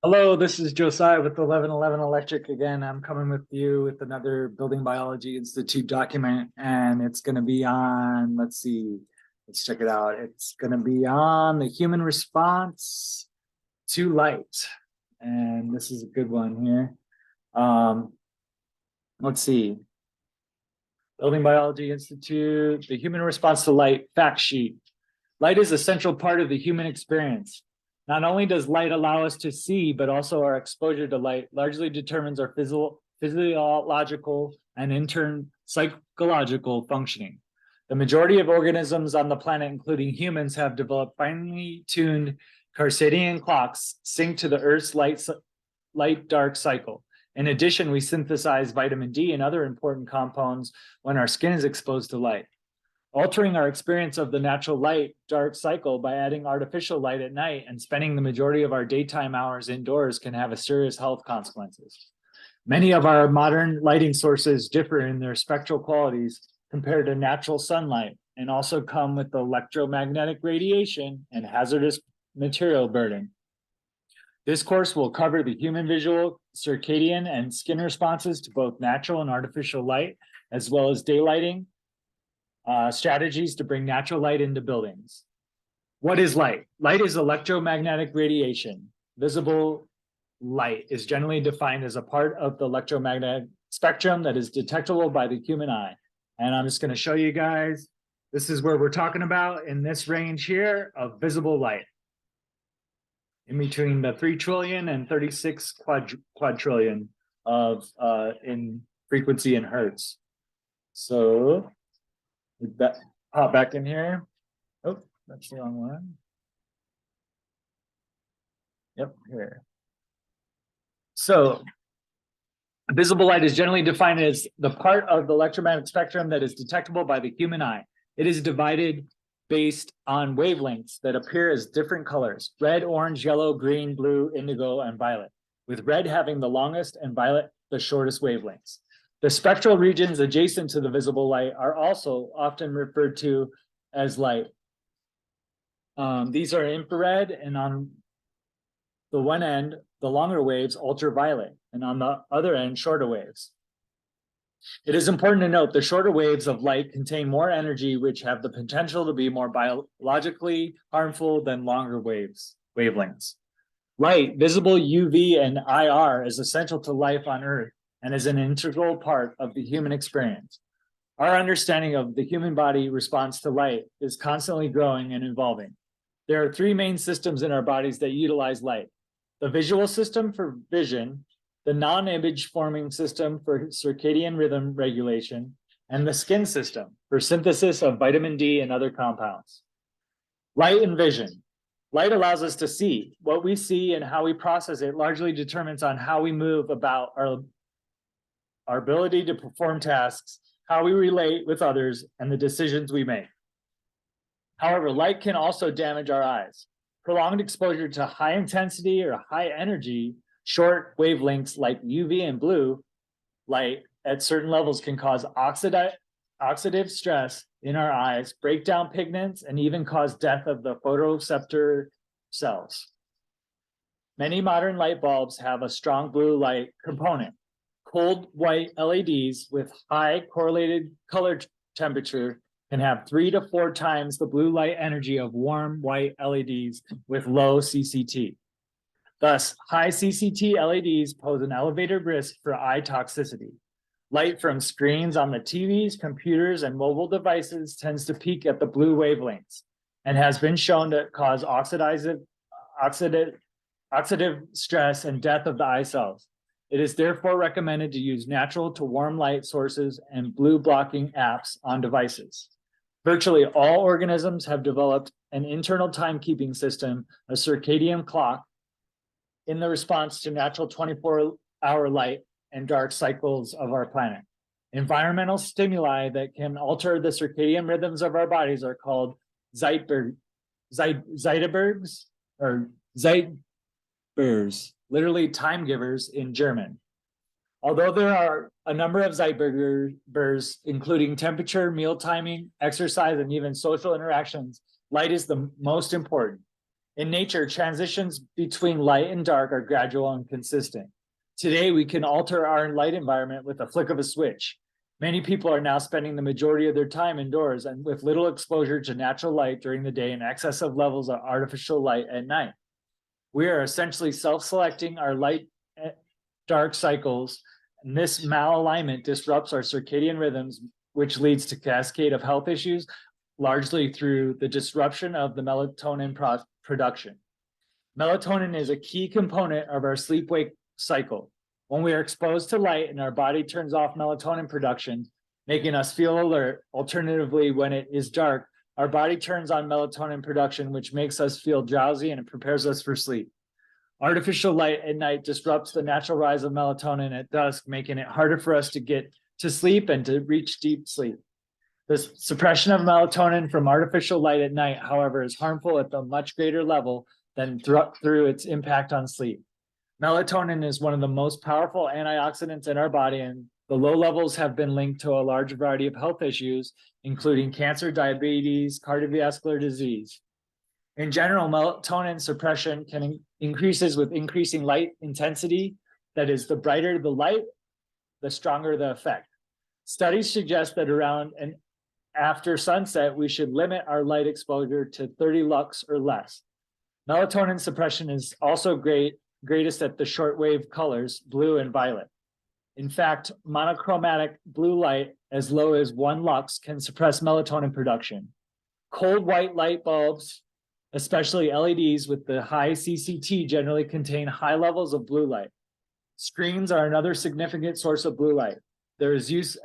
Hello, this is Josiah with 1111 Electric again. I'm coming with you with another Building Biology Institute document, and it's going to be on, let's check it out. It's going to be on the human response to light. And this is a good one here. Um, let's see. Building Biology Institute, the human response to light fact sheet. Light is a central part of the human experience. Not only does light allow us to see, but also our exposure to light largely determines our physiological and in turn psychological functioning. The majority of organisms on the planet, including humans, have developed finely tuned circadian clocks synced to the Earth's light-dark cycle. In addition, we synthesize vitamin D and other important compounds when our skin is exposed to light. Altering our experience of the natural light-dark cycle by adding artificial light at night and spending the majority of our daytime hours indoors can have serious health consequences. Many of our modern lighting sources differ in their spectral qualities compared to natural sunlight and also come with electromagnetic radiation and hazardous material burden. This course will cover the human visual, circadian, and skin responses to both natural and artificial light, as well as daylighting, strategies to bring natural light into buildings. What is light? Light is electromagnetic radiation. Visible light is generally defined as a part of the electromagnetic spectrum that is detectable by the human eye. And I'm just going to show you guys, this is where we're talking about in this range here of visible light. In between the 3 trillion and 36 quadrillion of in frequency in hertz. So that hop back in here. Oh, that's the wrong one. Yep, here. So visible light is generally defined as the part of the electromagnetic spectrum that is detectable by the human eye. It is divided based on wavelengths that appear as different colors: red, orange, yellow, green, blue, indigo, and violet, with red having the longest and violet the shortest wavelengths. The spectral regions adjacent to the visible light are also often referred to as light. These are infrared, and on the one end, the longer waves, ultraviolet, and on the other end, shorter waves. It is important to note the shorter waves of light contain more energy, which have the potential to be more biologically harmful than longer wavelengths. Light, visible UV and IR, is essential to life on Earth and is an integral part of the human experience. Our understanding of the human body response to light is constantly growing and evolving. There are 3 main systems in our bodies that utilize light: the visual system for vision, the non-image forming system for circadian rhythm regulation, and the skin system for synthesis of vitamin D and other compounds. Light and vision. Light allows us to see. What we see and how we process it largely determines on how we move about our ability to perform tasks, how we relate with others, and the decisions we make. However, light can also damage our eyes. Prolonged exposure to high intensity or high energy short wavelengths like UV and blue light at certain levels can cause oxidative stress in our eyes, break down pigments, and even cause death of the photoreceptor cells. Many modern light bulbs have a strong blue light component. Cold white LEDs with high correlated color temperature can have 3 to 4 times the blue light energy of warm white LEDs with low CCT. Thus, high CCT LEDs pose an elevated risk for eye toxicity. Light from screens on the TVs, computers, and mobile devices tends to peak at the blue wavelengths and has been shown to cause oxidative stress and death of the eye cells. It is therefore recommended to use natural to warm light sources and blue blocking apps on devices. Virtually all organisms have developed an internal timekeeping system, a circadian clock, in the response to natural 24-hour light and dark cycles of our planet. Environmental stimuli that can alter the circadian rhythms of our bodies are called Zeitbergs, literally time givers in German. Although there are a number of Zeitbergers, including temperature, meal timing, exercise, and even social interactions, light is the most important. In nature, transitions between light and dark are gradual and consistent. Today, we can alter our light environment with a flick of a switch. Many people are now spending the majority of their time indoors and with little exposure to natural light during the day and excessive levels of artificial light at night. We are essentially self-selecting our light dark cycles, and this malalignment disrupts our circadian rhythms, which leads to cascade of health issues, largely through the disruption of the melatonin production. Melatonin is a key component of our sleep-wake cycle. When we are exposed to light and our body turns off melatonin production, making us feel alert. Alternatively, when it is dark, our body turns on melatonin production, which makes us feel drowsy and it prepares us for sleep. Artificial light at night disrupts the natural rise of melatonin at dusk, making it harder for us to get to sleep and to reach deep sleep. The suppression of melatonin from artificial light at night, however, is harmful at a much greater level than through its impact on sleep. Melatonin is one of the most powerful antioxidants in our body, and the low levels have been linked to a large variety of health issues, including cancer, diabetes, cardiovascular disease. In general, melatonin suppression can increases with increasing light intensity. That is, the brighter the light, the stronger the effect. Studies suggest that around and after sunset, we should limit our light exposure to 30 lux or less. Melatonin suppression is also greatest at the shortwave colors, blue and violet. In fact, monochromatic blue light as low as 1 lux can suppress melatonin production. Cold white light bulbs, especially LEDs with the high CCT, generally contain high levels of blue light. Screens are another significant source of blue light. Their use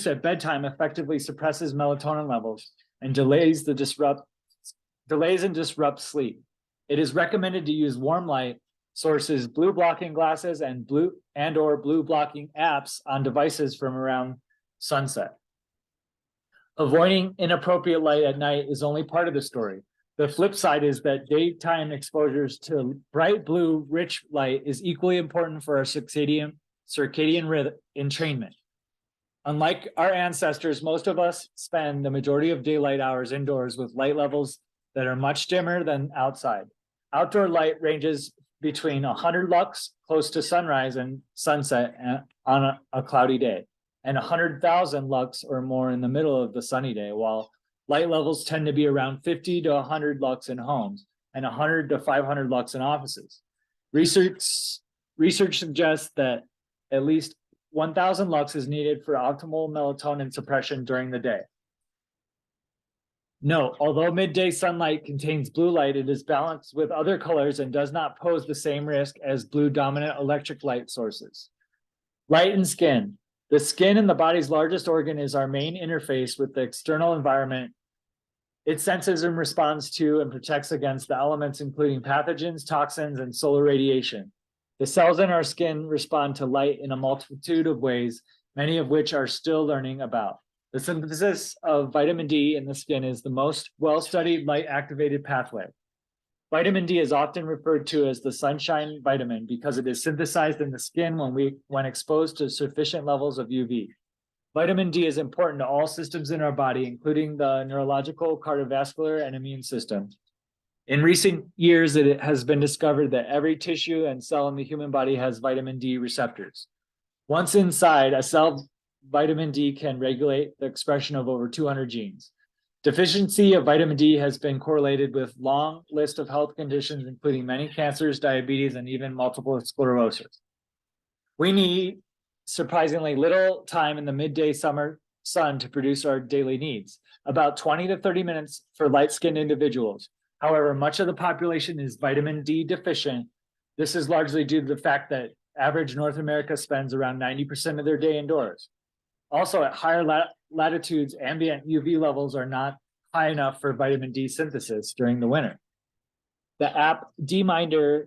at bedtime effectively suppresses melatonin levels and delays and disrupts sleep. It is recommended to use warm light sources, blue blocking glasses, and blue blocking apps on devices from around sunset. Avoiding inappropriate light at night is only part of the story. The flip side is that daytime exposures to bright blue, rich light is equally important for our circadian rhythm entrainment. Unlike our ancestors, most of us spend the majority of daylight hours indoors with light levels that are much dimmer than outside. Outdoor light ranges between 100 lux close to sunrise and sunset on a cloudy day, and 100,000 lux or more in the middle of the sunny day, while light levels tend to be around 50 to 100 lux in homes and 100 to 500 lux in offices. Research suggests that at least 1,000 lux is needed for optimal melatonin suppression during the day. Note, although midday sunlight contains blue light, it is balanced with other colors and does not pose the same risk as blue dominant electric light sources. Light and skin. The skin in the body's largest organ is our main interface with the external environment. It senses and responds to and protects against the elements including pathogens, toxins, and solar radiation. The cells in our skin respond to light in a multitude of ways, many of which are still learning about. The synthesis of vitamin D in the skin is the most well-studied light-activated pathway. Vitamin D is often referred to as the sunshine vitamin because it is synthesized in the skin when exposed to sufficient levels of UV. Vitamin D is important to all systems in our body, including the neurological, cardiovascular, and immune system. In recent years, it has been discovered that every tissue and cell in the human body has vitamin D receptors. Once inside a cell, vitamin D can regulate the expression of over 200 genes. Deficiency of vitamin D has been correlated with a long list of health conditions, including many cancers, diabetes, and even multiple sclerosis. We need surprisingly little time in the midday summer sun to produce our daily needs, about 20 to 30 minutes for light-skinned individuals. However, much of the population is vitamin D deficient. This is largely due to the fact that average North America spends around 90% of their day indoors. Also, at higher latitudes, ambient UV levels are not high enough for vitamin D synthesis during the winter. The app DMinder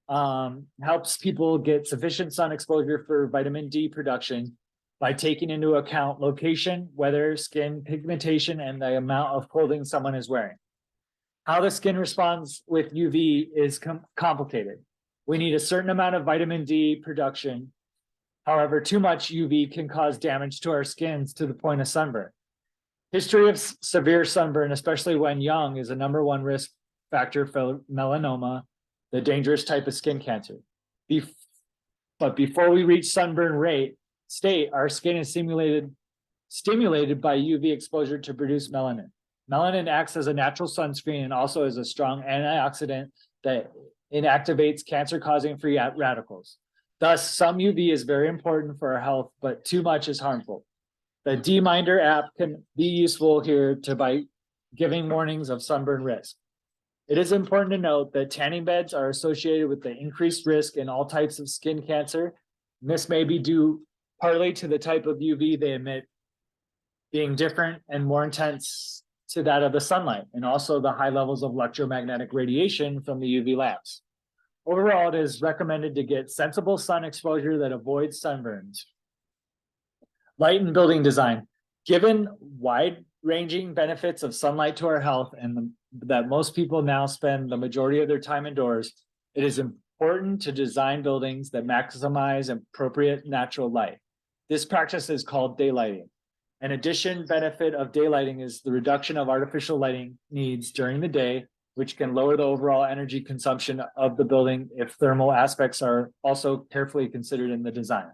helps people get sufficient sun exposure for vitamin D production by taking into account location, weather, skin pigmentation, and the amount of clothing someone is wearing. How the skin responds with UV is complicated. We need a certain amount of vitamin D production. However, too much UV can cause damage to our skins to the point of sunburn. History of severe sunburn, especially when young, is a #1 risk factor for melanoma, the dangerous type of skin cancer. But before we reach sunburn state, our skin is stimulated by UV exposure to produce melanin. Melanin acts as a natural sunscreen and also as a strong antioxidant that inactivates cancer-causing free radicals. Thus, some UV is very important for our health, but too much is harmful. The D-Minder app can be useful here by giving warnings of sunburn risk. It is important to note that tanning beds are associated with the increased risk in all types of skin cancer. This may be due partly to the type of UV they emit being different and more intense to that of the sunlight, and also the high levels of electromagnetic radiation from the UV lamps. Overall, it is recommended to get sensible sun exposure that avoids sunburns. Light and building design. Given wide-ranging benefits of sunlight to our health and that most people now spend the majority of their time indoors, it is important to design buildings that maximize appropriate natural light. This practice is called daylighting. An additional benefit of daylighting is the reduction of artificial lighting needs during the day, which can lower the overall energy consumption of the building if thermal aspects are also carefully considered in the design.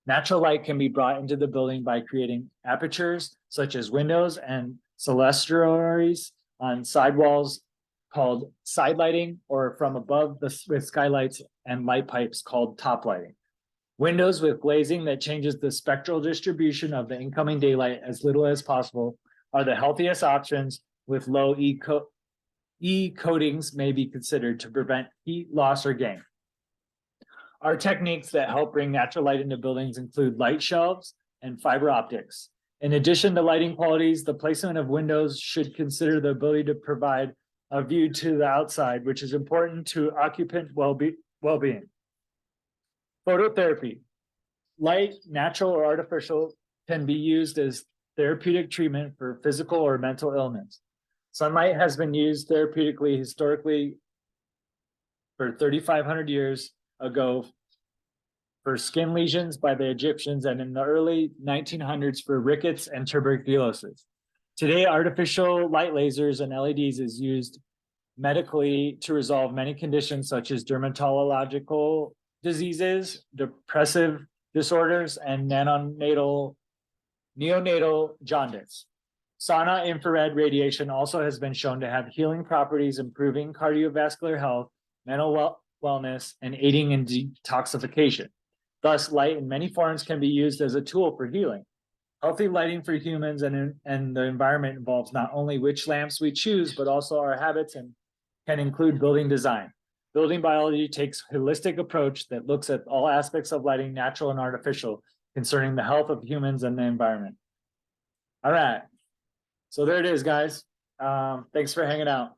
Natural light can be brought into the building by creating apertures such as windows and clerestories on sidewalls called side lighting, or from above with skylights and light pipes called top lighting. Windows with glazing that changes the spectral distribution of the incoming daylight as little as possible are the healthiest options, with low E coatings may be considered to prevent heat loss or gain. Our techniques that help bring natural light into buildings include light shelves and fiber optics. In addition to lighting qualities, the placement of windows should consider the ability to provide a view to the outside, which is important to occupant well-being. Phototherapy. Light, natural or artificial, can be used as therapeutic treatment for physical or mental illness. Sunlight has been used therapeutically historically for 3,500 years ago for skin lesions by the Egyptians, and in the early 1900s for rickets and tuberculosis. Today, artificial light lasers and LEDs is used medically to resolve many conditions such as dermatological diseases, depressive disorders, and neonatal jaundice. Sauna infrared radiation also has been shown to have healing properties, improving cardiovascular health, mental wellness, and aiding in detoxification. Thus, light in many forms can be used as a tool for healing. Healthy lighting for humans and the environment involves not only which lamps we choose, but also our habits, and can include building design. Building biology takes a holistic approach that looks at all aspects of lighting, natural and artificial, concerning the health of humans and the environment. All right. So there it is, guys. Thanks for hanging out.